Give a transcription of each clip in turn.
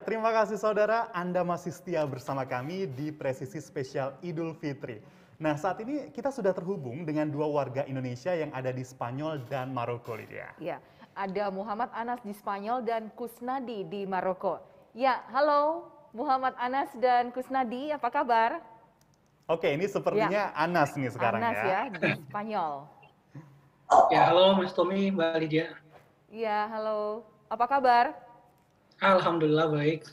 Terima kasih saudara, Anda masih setia bersama kami di Presisi Spesial Idul Fitri. Nah, saat ini kita sudah terhubung dengan dua warga Indonesia yang ada di Spanyol dan Maroko, Lydia. Ya, ada Muhammad Anas di Spanyol dan Kusnadi di Maroko. Ya, halo Muhammad Anas dan Kusnadi, apa kabar? Oke, ini sepertinya Anas nih sekarang Anas ya. ya, di Spanyol. Ya, halo Mas Tommy, Mbak Lydia. Ya, halo. Apa kabar? Alhamdulillah baik.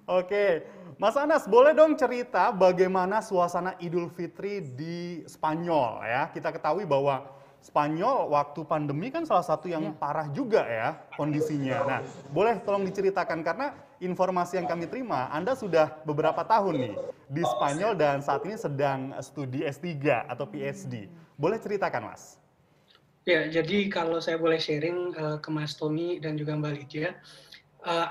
Oke, Mas Anas, boleh dong cerita bagaimana suasana Idul Fitri di Spanyol ya? Kita ketahui bahwa Spanyol waktu pandemi kan salah satu yang parah juga ya kondisinya. Nah, boleh tolong diceritakan karena informasi yang kami terima, Anda sudah beberapa tahun nih di Spanyol dan saat ini sedang studi S3 atau PhD. Boleh ceritakan, Mas? Ya, jadi kalau saya boleh sharing ke Mas Tommy dan juga Mbak Lydia,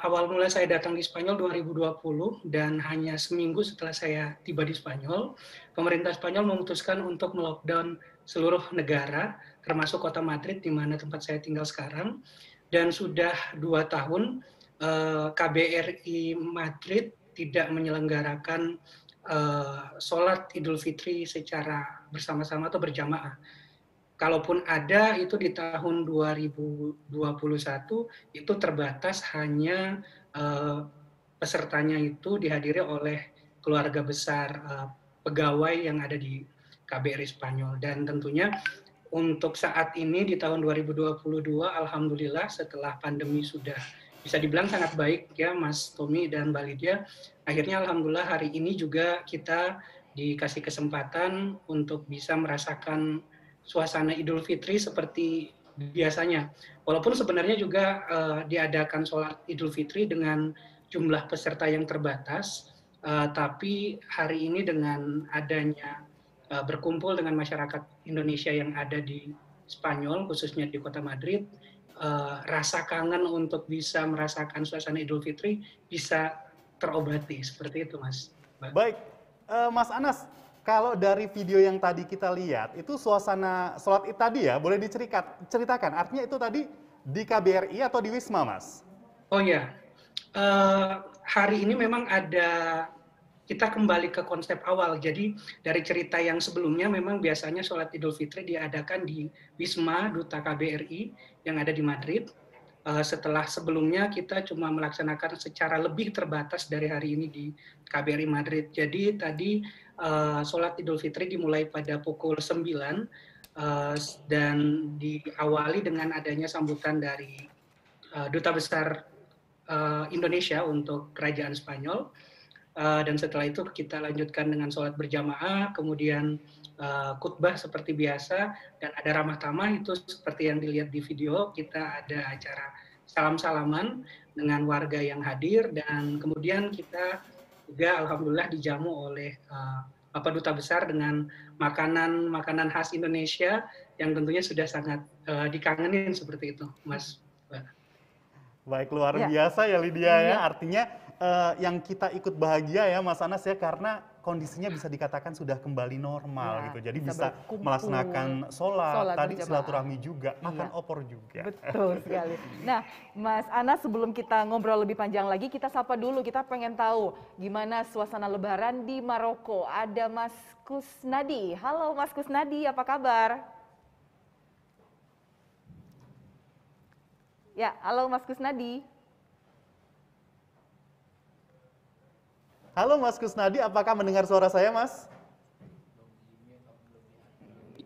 awal mula saya datang di Spanyol 2020 dan hanya seminggu setelah saya tiba di Spanyol, pemerintah Spanyol memutuskan untuk melockdown seluruh negara, termasuk kota Madrid di mana tempat saya tinggal sekarang. Dan sudah 2 tahun KBRI Madrid tidak menyelenggarakan sholat Idul Fitri secara bersama-sama atau berjamaah. Kalaupun ada itu di tahun 2021 itu terbatas hanya pesertanya itu dihadiri oleh keluarga besar pegawai yang ada di KBRI Spanyol. Dan tentunya untuk saat ini di tahun 2022 alhamdulillah setelah pandemi sudah bisa dibilang sangat baik ya Mas Tommy dan Mbak Lydia, akhirnya alhamdulillah hari ini juga kita dikasih kesempatan untuk bisa merasakan suasana Idul Fitri seperti biasanya. Walaupun sebenarnya juga diadakan sholat Idul Fitri dengan jumlah peserta yang terbatas, tapi hari ini dengan adanya berkumpul dengan masyarakat Indonesia yang ada di Spanyol, khususnya di kota Madrid, rasa kangen untuk bisa merasakan suasana Idul Fitri bisa terobati. Seperti itu, Mas. Baik, Mas Anas, kalau dari video yang tadi kita lihat, itu suasana sholat id tadi ya, boleh diceritakan, artinya itu tadi di KBRI atau di Wisma, Mas? Oh ya, hari ini memang ada, kita kembali ke konsep awal. Jadi dari cerita yang sebelumnya memang biasanya sholat Idul Fitri diadakan di Wisma Duta KBRI yang ada di Madrid. Setelah sebelumnya kita cuma melaksanakan secara lebih terbatas dari hari ini di KBRI Madrid. Jadi tadi sholat Idul Fitri dimulai pada pukul 9 dan diawali dengan adanya sambutan dari Duta Besar Indonesia untuk Kerajaan Spanyol. Dan setelah itu kita lanjutkan dengan sholat berjamaah, kemudian khutbah seperti biasa, dan ada ramah tamah itu seperti yang dilihat di video, kita ada acara salam-salaman dengan warga yang hadir, dan kemudian kita juga alhamdulillah dijamu oleh Bapak Duta Besar dengan makanan khas Indonesia yang tentunya sudah sangat dikangenin seperti itu, Mas. Baik, luar biasa ya Lydia ya, artinya yang kita ikut bahagia ya Mas Anas ya, karena kondisinya bisa dikatakan sudah kembali normal gitu. Jadi bisa melaksanakan sholat tadi silaturahmi juga, makan opor juga. Betul sekali. Nah, Mas Anas, sebelum kita ngobrol lebih panjang lagi, kita sapa dulu. Kita pengen tahu gimana suasana Lebaran di Maroko. Ada Mas Kusnadi. Halo Mas Kusnadi, apa kabar? Ya, halo Mas Kusnadi. Halo Mas Kusnadi, apakah mendengar suara saya, Mas?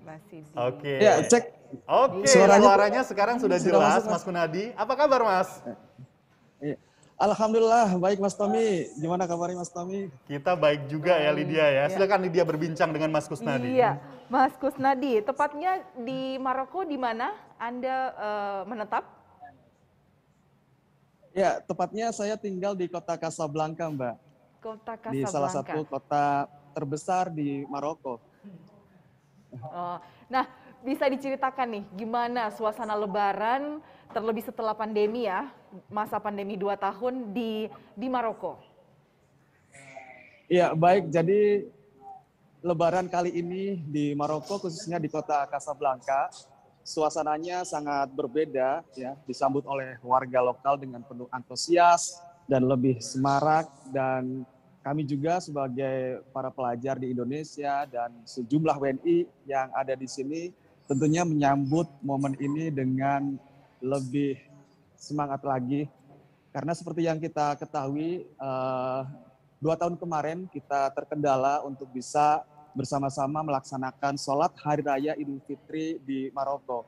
Masih. Oke. Ya, cek. Oke, suaranya sekarang sudah jelas, Mas Kusnadi. Apa kabar, Mas? Alhamdulillah, baik Mas Tommy. Gimana kabarnya Mas Tommy? Kita baik juga ya Lydia ya. Silakan Lydia berbincang dengan Mas Kusnadi. Iya, Mas Kusnadi, tepatnya di Maroko di mana Anda menetap? Ya, tepatnya saya tinggal di kota Casablanca, Mbak. Kota Casablanca. Di salah satu kota terbesar di Maroko. Oh, nah, bisa diceritakan nih gimana suasana Lebaran terlebih setelah pandemi ya, masa pandemi 2 tahun di Maroko? Iya, baik. Jadi Lebaran kali ini di Maroko, khususnya di kota Casablanca, suasananya sangat berbeda, ya, disambut oleh warga lokal dengan penuh antusias, dan lebih semarak, dan kami juga sebagai para pelajar di Indonesia dan sejumlah WNI yang ada di sini tentunya menyambut momen ini dengan lebih semangat lagi. Karena seperti yang kita ketahui, 2 tahun kemarin kita terkendala untuk bisa bersama-sama melaksanakan sholat Hari Raya Idul Fitri di Maroko.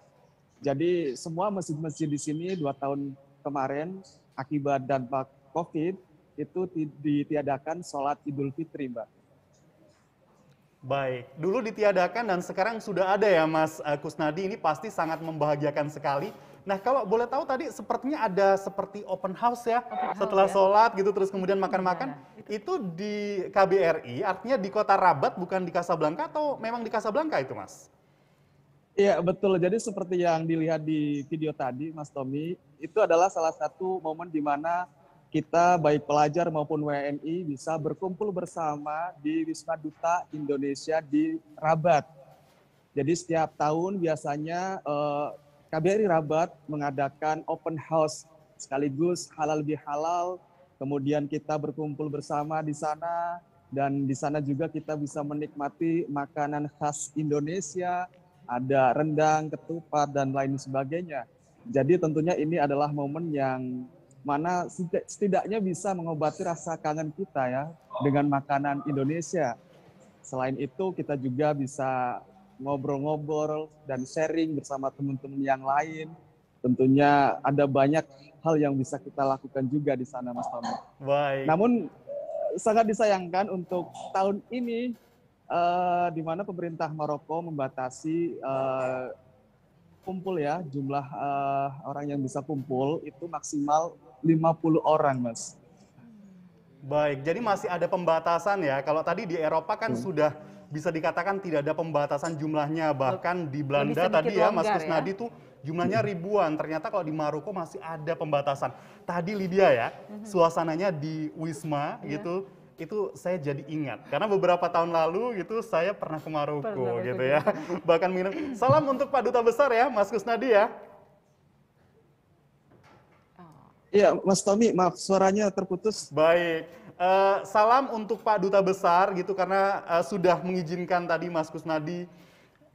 Jadi semua masjid-masjid di sini 2 tahun kemarin akibat dampak COVID itu ditiadakan sholat Idul Fitri, Mbak. Baik, dulu ditiadakan dan sekarang sudah ada ya Mas Kusnadi, ini pasti sangat membahagiakan sekali. Nah kalau boleh tahu tadi sepertinya ada seperti open house ya, Open house setelah ya. sholat gitu terus kemudian makan-makan. Iya, Itu di KBRI, artinya di kota Rabat bukan di Casablanca atau memang di Casablanca itu Mas? Iya, betul. Jadi seperti yang dilihat di video tadi, Mas Tommy, itu adalah salah satu momen di mana kita baik pelajar maupun WNI bisa berkumpul bersama di Wisma Duta Indonesia di Rabat. Jadi setiap tahun biasanya KBRI Rabat mengadakan open house sekaligus halal bihalal. Kemudian kita berkumpul bersama di sana, dan di sana juga kita bisa menikmati makanan khas Indonesia, ada rendang, ketupat, dan lain sebagainya. Jadi tentunya ini adalah momen yang mana setidaknya bisa mengobati rasa kangen kita ya dengan makanan Indonesia. Selain itu kita juga bisa ngobrol-ngobrol dan sharing bersama teman-teman yang lain. Tentunya ada banyak hal yang bisa kita lakukan juga di sana, Mas Tommy. Baik. Namun sangat disayangkan untuk tahun ini di mana pemerintah Maroko membatasi kumpul ya, jumlah orang yang bisa kumpul itu maksimal 50 orang, Mas. Baik, jadi masih ada pembatasan ya. Kalau tadi di Eropa kan sudah bisa dikatakan tidak ada pembatasan jumlahnya. Bahkan di Belanda sedikit tadi ya Mas longgar Kusnadi tuh jumlahnya ribuan. Ternyata kalau di Maroko masih ada pembatasan. Tadi Lydia ya, suasananya di Wisma gitu, itu saya jadi ingat. Karena beberapa tahun lalu gitu saya pernah ke Maroko gitu ya. Bahkan minum. Salam untuk Pak Duta Besar ya, Mas Kusnadi ya. Iya, Mas Tommy, maaf suaranya terputus. Baik, salam untuk Pak Duta Besar gitu karena sudah mengizinkan tadi Mas Kusnadi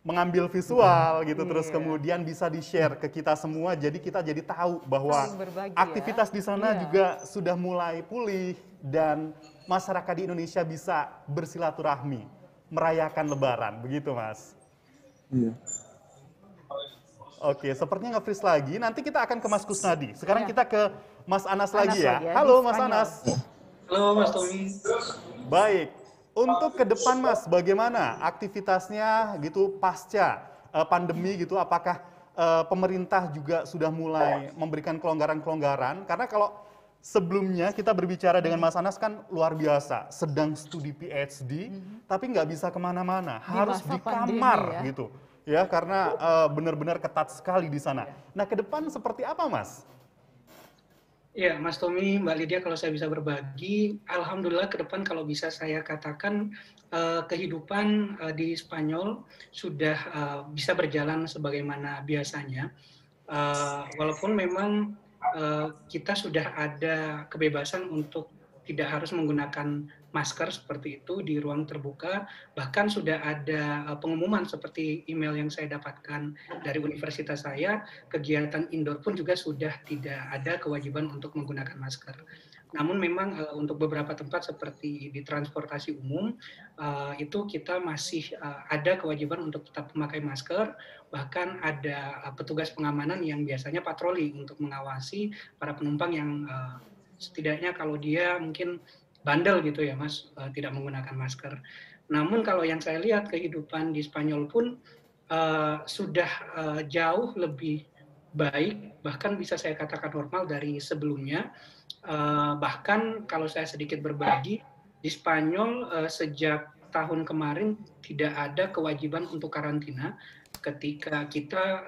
mengambil visual gitu, terus kemudian bisa di-share ke kita semua, jadi kita jadi tahu bahwa Saling berbagi ya. aktivitas di sana Iya. juga sudah mulai pulih dan masyarakat di Indonesia bisa bersilaturahmi, merayakan Lebaran, begitu Mas? Iya. Oke, sepertinya nge-freeze lagi. Nanti kita akan ke Mas Kusnadi. Sekarang Iya. kita ke Mas Anas lagi ya. lagi ya, Halo di Mas Spanyol. Anas. Halo Mas Tommy. Baik. Untuk ke depan Mas, bagaimana aktivitasnya gitu pasca pandemi gitu? Apakah pemerintah juga sudah mulai memberikan kelonggaran-kelonggaran? Karena kalau sebelumnya kita berbicara dengan Mas Anas kan luar biasa, sedang studi PhD, tapi nggak bisa kemana-mana, harus masa di pandemi kamar ya. gitu. Ya, karena benar-benar ketat sekali di sana. Nah, ke depan seperti apa, Mas? Ya, Mas Tommy, Mbak Lydia, kalau saya bisa berbagi, alhamdulillah ke depan kalau bisa saya katakan kehidupan di Spanyol sudah bisa berjalan sebagaimana biasanya. Walaupun memang kita sudah ada kebebasan untuk tidak harus menggunakan masker seperti itu di ruang terbuka, bahkan sudah ada pengumuman seperti email yang saya dapatkan dari universitas saya, kegiatan indoor pun juga sudah tidak ada kewajiban untuk menggunakan masker. Namun memang untuk beberapa tempat seperti di transportasi umum, itu kita masih ada kewajiban untuk tetap memakai masker, bahkan ada petugas pengamanan yang biasanya patroli untuk mengawasi para penumpang yang setidaknya kalau dia mungkin bandel gitu ya Mas, tidak menggunakan masker. Namun kalau yang saya lihat kehidupan di Spanyol pun sudah jauh lebih baik, bahkan bisa saya katakan normal dari sebelumnya. Bahkan kalau saya sedikit berbagi, di Spanyol sejak tahun kemarin tidak ada kewajiban untuk karantina ketika kita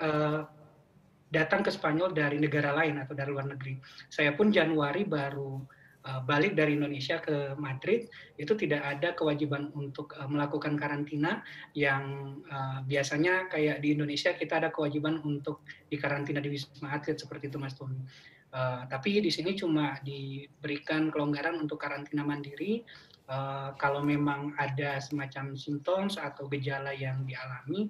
datang ke Spanyol dari negara lain atau dari luar negeri. Saya pun Januari baru balik dari Indonesia ke Madrid, itu tidak ada kewajiban untuk melakukan karantina yang biasanya kayak di Indonesia kita ada kewajiban untuk dikarantina di Wisma Atlet seperti itu Mas Tommy. Tapi di sini cuma diberikan kelonggaran untuk karantina mandiri. Kalau memang ada semacam simptoms atau gejala yang dialami,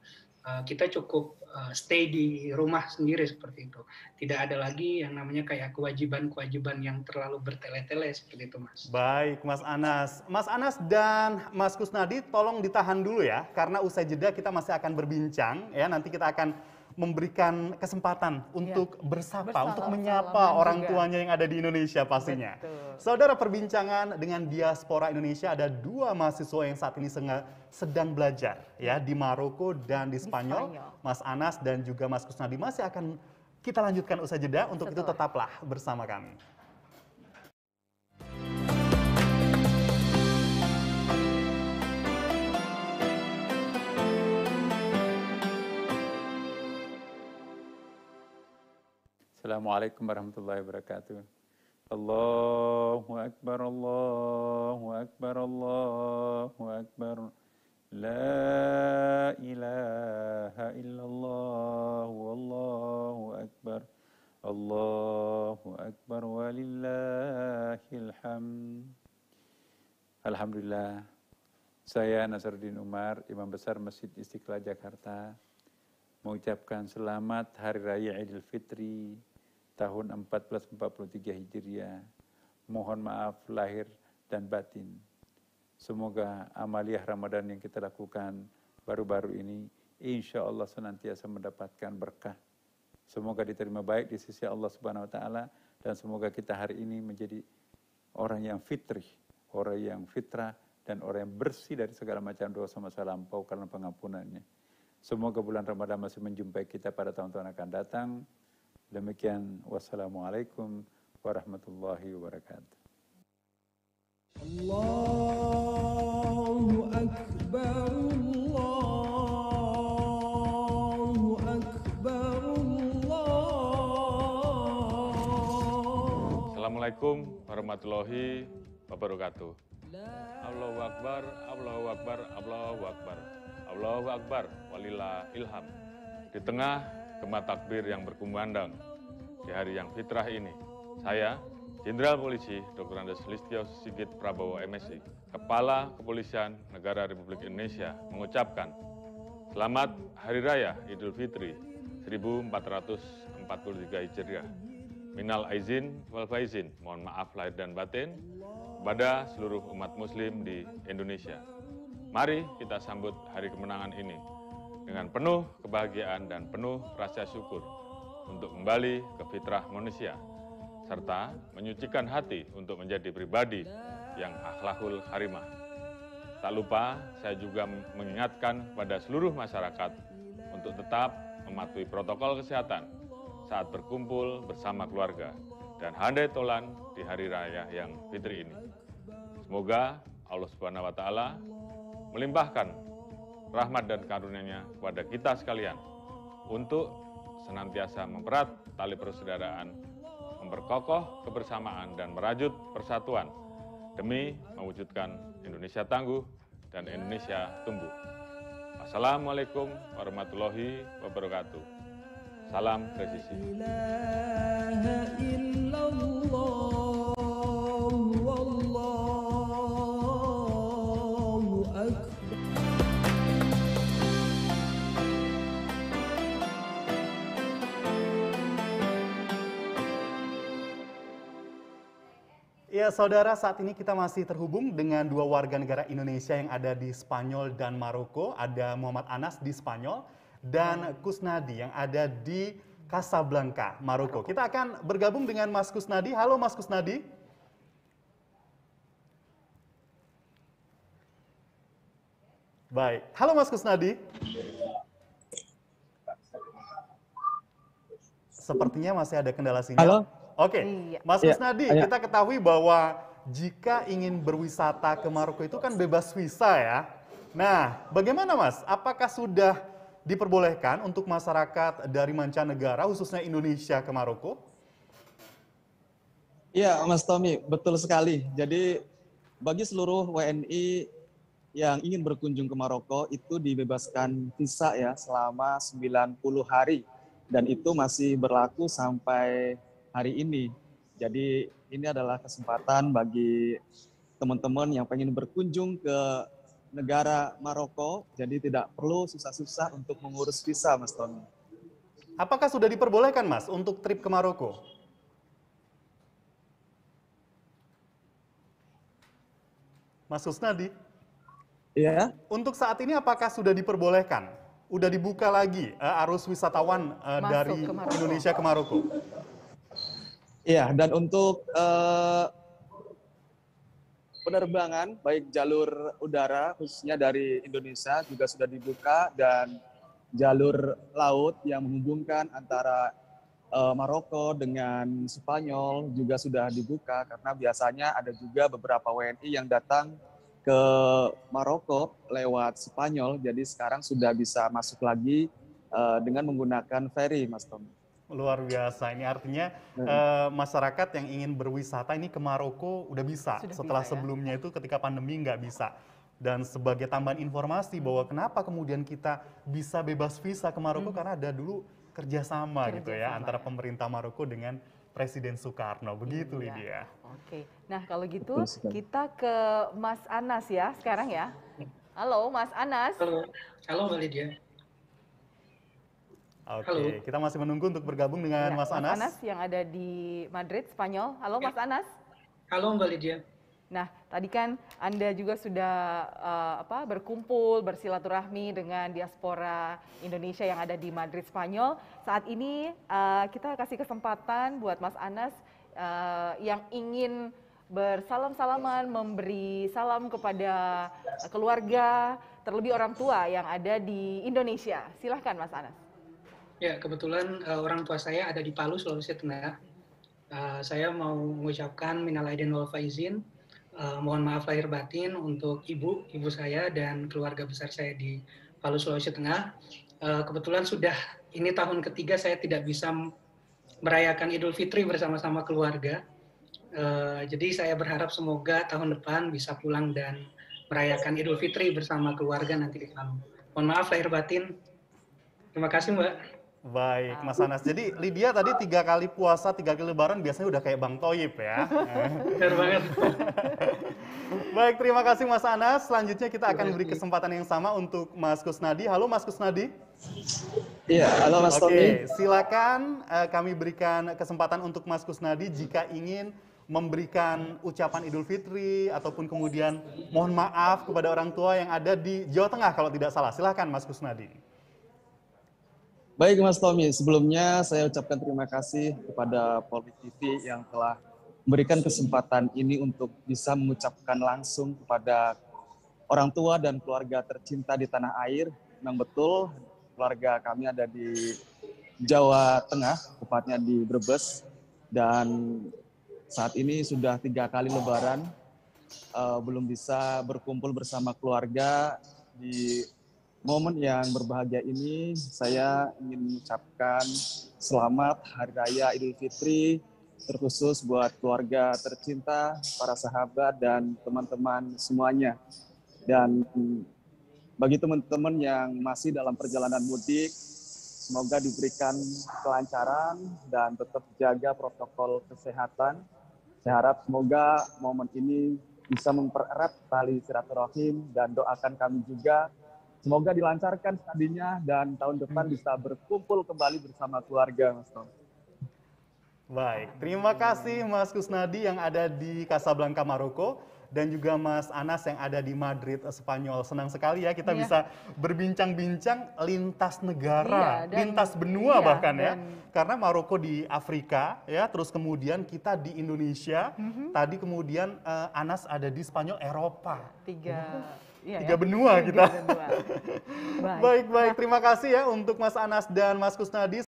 kita cukup stay di rumah sendiri seperti itu. Tidak ada lagi yang namanya kayak kewajiban-kewajiban yang terlalu bertele-tele seperti itu, Mas. Baik, Mas Anas. Mas Anas dan Mas Kusnadi tolong ditahan dulu ya, karena usai jeda kita masih akan berbincang ya. Nanti kita akan memberikan kesempatan untuk bersapa, untuk menyapa orang tuanya yang ada di Indonesia pastinya. Betul. Saudara, perbincangan dengan diaspora Indonesia, ada dua mahasiswa yang saat ini sedang belajar ya di Maroko dan di Spanyol. Mas Anas dan juga Mas Kusnadi masih akan kita lanjutkan usai jeda. Untuk itu tetaplah bersama kami. Assalamualaikum warahmatullahi wabarakatuh. Allahu Akbar, Allahu Akbar, Allahu Akbar. La ilaha illallah, wallahu akbar. Allahu Akbar, walillahil hamd. Alhamdulillah, saya Nasruddin Umar, Imam Besar Masjid Istiqlal Jakarta, mengucapkan selamat Hari Raya Idul Fitri tahun 1443 Hijriah. Mohon maaf lahir dan batin. Semoga amaliyah Ramadan yang kita lakukan baru-baru ini insya Allah senantiasa mendapatkan berkah. Semoga diterima baik di sisi Allah Subhanahu wa taala, dan semoga kita hari ini menjadi orang yang fitrih, orang yang fitrah, dan orang yang bersih dari segala macam dosa masa lampau karena pengampunannya. Semoga bulan Ramadan masih menjumpai kita pada tahun-tahun akan datang. Demikian, wassalamualaikum warahmatullahi wabarakatuh. Allahu Akbar, Allahu Akbar, Allah. Assalamualaikum warahmatullahi wabarakatuh. Allahu Akbar, Allahu Akbar, Allahu Akbar. Allahu Akbar, walillah ilham. Di tengah gema takbir yang berkumandang di hari yang fitrah ini, saya, Jenderal Polisi Dr. Andes Listio Sigit Prabowo MSI, Kepala Kepolisian Negara Republik Indonesia, mengucapkan Selamat Hari Raya Idul Fitri 1443 Hijriah. Minal aizin wal faizin, mohon maaf lahir dan batin kepada seluruh umat muslim di Indonesia. Mari kita sambut hari kemenangan ini dengan penuh kebahagiaan dan penuh rasa syukur untuk kembali ke fitrah manusia, serta menyucikan hati untuk menjadi pribadi yang akhlakul karimah. Tak lupa, saya juga mengingatkan pada seluruh masyarakat untuk tetap mematuhi protokol kesehatan saat berkumpul bersama keluarga dan handai tolan di hari raya yang fitri ini. Semoga Allah Subhanahu wa taala melimpahkan rahmat dan karunia-Nya kepada kita sekalian untuk senantiasa mempererat tali persaudaraan, memperkokoh kebersamaan dan merajut persatuan demi mewujudkan Indonesia tangguh dan Indonesia tumbuh. Wassalamualaikum warahmatullahi wabarakatuh. Salam presisi. Ya, saudara, saat ini kita masih terhubung dengan dua warga negara Indonesia yang ada di Spanyol dan Maroko. Ada Muhammad Anas di Spanyol dan Kusnadi yang ada di Casablanca, Maroko. Kita akan bergabung dengan Mas Kusnadi. Halo Mas Kusnadi. Baik. Halo Mas Kusnadi. Sepertinya masih ada kendala sinyal. Halo. Oke, Mas Kusnadi, kita ketahui bahwa jika ingin berwisata ke Maroko itu kan bebas visa ya. Nah, bagaimana Mas? Apakah sudah diperbolehkan untuk masyarakat dari mancanegara, khususnya Indonesia, ke Maroko? Iya, Mas Tommy, betul sekali. Jadi bagi seluruh WNI yang ingin berkunjung ke Maroko itu dibebaskan visa ya selama 90 hari. Dan itu masih berlaku sampai hari ini. Jadi ini adalah kesempatan bagi teman-teman yang pengen berkunjung ke negara Maroko, jadi tidak perlu susah-susah untuk mengurus visa, Mas Tommy. Apakah sudah diperbolehkan, Mas, untuk trip ke Maroko? Mas Kusnadi? Iya. Untuk saat ini apakah sudah diperbolehkan? Udah dibuka lagi arus wisatawan dari ke Maroko. Indonesia ke Maroko? Iya, dan untuk penerbangan baik jalur udara khususnya dari Indonesia juga sudah dibuka, dan jalur laut yang menghubungkan antara Maroko dengan Spanyol juga sudah dibuka, karena biasanya ada juga beberapa WNI yang datang ke Maroko lewat Spanyol, jadi sekarang sudah bisa masuk lagi dengan menggunakan ferry, Mas Tom. Luar biasa, ini artinya masyarakat yang ingin berwisata ini ke Maroko udah bisa, Sudah setelah bisa, ya? sebelumnya itu ketika pandemi nggak bisa. Dan sebagai tambahan informasi bahwa kenapa kemudian kita bisa bebas visa ke Maroko, karena ada dulu kerjasama gitu ya, antara pemerintah Maroko dengan Presiden Soekarno, begitu Iya. Lydia. Oke, nah kalau gitu Betul sekali. kita ke Mas Anas ya sekarang ya. Halo Mas Anas. Halo Mbak Lydia. Oke, Halo. kita masih menunggu untuk bergabung dengan Ya, Mas Anas. yang ada di Madrid, Spanyol. Halo Mas Anas. Halo Mbak Lydia. Nah, tadi kan Anda juga sudah berkumpul, bersilaturahmi dengan diaspora Indonesia yang ada di Madrid, Spanyol. Saat ini kita kasih kesempatan buat Mas Anas yang ingin bersalam-salaman, memberi salam kepada keluarga, terlebih orang tua yang ada di Indonesia. Silahkan Mas Anas. Ya, kebetulan orang tua saya ada di Palu, Sulawesi Tengah. Saya mau mengucapkan minal aidin wal faizin. Mohon maaf lahir batin untuk ibu saya dan keluarga besar saya di Palu, Sulawesi Tengah. Kebetulan sudah ini tahun ketiga saya tidak bisa merayakan Idul Fitri bersama-sama keluarga. Jadi saya berharap semoga tahun depan bisa pulang dan merayakan Idul Fitri bersama keluarga nanti di Palu. Mohon maaf lahir batin. Terima kasih Mbak. Baik, Mas Anas. Jadi Lydia tadi 3 kali puasa, 3 kali lebaran biasanya udah kayak Bang Toyib ya. Benar banget. Baik, terima kasih Mas Anas. Selanjutnya kita akan beri kesempatan yang sama untuk Mas Kusnadi. Halo Mas Kusnadi. Iya, halo Mas Tommy. Oke, silakan kami berikan kesempatan untuk Mas Kusnadi jika ingin memberikan ucapan Idul Fitri ataupun kemudian mohon maaf kepada orang tua yang ada di Jawa Tengah kalau tidak salah. Silakan Mas Kusnadi. Baik Mas Tommy, sebelumnya saya ucapkan terima kasih kepada Polri TV yang telah memberikan kesempatan ini untuk bisa mengucapkan langsung kepada orang tua dan keluarga tercinta di tanah air. Memang betul keluarga kami ada di Jawa Tengah, tepatnya di Brebes, dan saat ini sudah 3 kali lebaran, belum bisa berkumpul bersama keluarga. Di momen yang berbahagia ini, saya ingin mengucapkan selamat Hari Raya Idul Fitri, terkhusus buat keluarga tercinta, para sahabat, dan teman-teman semuanya. Dan bagi teman-teman yang masih dalam perjalanan mudik, semoga diberikan kelancaran dan tetap jaga protokol kesehatan. Saya harap semoga momen ini bisa mempererat tali silaturahim, dan doakan kami juga semoga dilancarkan studinya dan tahun depan bisa berkumpul kembali bersama keluarga, Mas Tom. Baik, terima kasih Mas Kusnadi yang ada di Casablanca, Maroko, dan juga Mas Anas yang ada di Madrid, Spanyol. Senang sekali ya kita bisa berbincang-bincang lintas negara, lintas benua bahkan ya. Karena Maroko di Afrika ya, terus kemudian kita di Indonesia, tadi kemudian Anas ada di Spanyol, Eropa. Tiga benua kita. Baik, terima kasih ya untuk Mas Anas dan Mas Kusnadi.